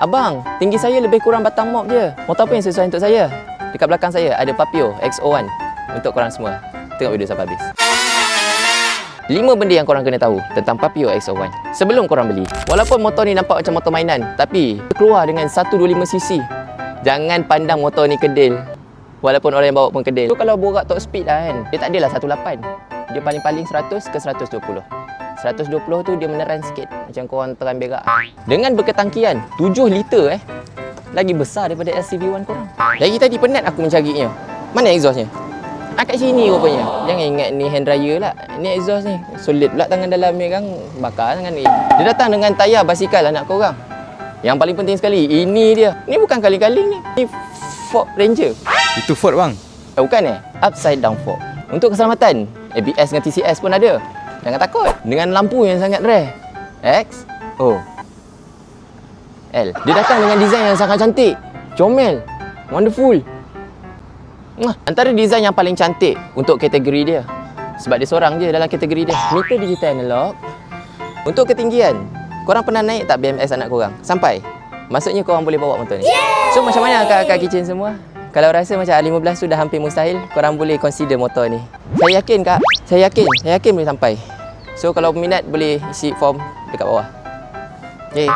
Abang, tinggi saya lebih kurang batang mop je. Motor apa yang sesuai untuk saya? Dekat belakang saya ada Papio XO1 untuk korang semua. Tengok video sampai habis. 5 benda yang korang kena tahu tentang Papio XO1 sebelum korang beli. Walaupun motor ni nampak macam motor mainan, tapi keluar dengan 125cc. Jangan pandang motor ni kedil. Walaupun orang yang bawa pun kedil. So kalau borak top speed lah kan, dia tak adalah 18. Dia paling-paling 100 ke 120. 120 tu dia meneran sikit, macam korang teran berak. Dengan berketangkian 7 liter lagi besar daripada LCV1 korang. Dari tadi penat aku mencarinya. Mana exhaustnya? Kat sini rupanya. Jangan ingat ni hand dryer lah. Ni exhaust ni. Solid pula tangan dalam ni kan. Bakar tangan ni. Dia datang dengan tayar basikal anak korang. Yang paling penting sekali, ini dia. Ni bukan kaling-kaling ni. Ni Ford Ranger. Itu Ford bang. Bukan upside down fork. Untuk keselamatan, ABS dengan TCS pun ada. Jangan takut. Dengan lampu yang sangat rare. X, O, L. Dia datang dengan design yang sangat cantik. Comel. Wonderful. Antara design yang paling cantik untuk kategori dia. Sebab dia seorang je dalam kategori dia. Meter digital analog. Untuk ketinggian, korang pernah naik tak BMX anak korang? Sampai? Maksudnya korang boleh bawa motor ni. So macam mana akak-akak kitchen semua? Kalau rasa macam A15 tu dah hampir mustahil, korang boleh consider motor ni. Saya yakin kak, saya yakin boleh sampai. So kalau minat boleh isi form dekat bawah. Okay.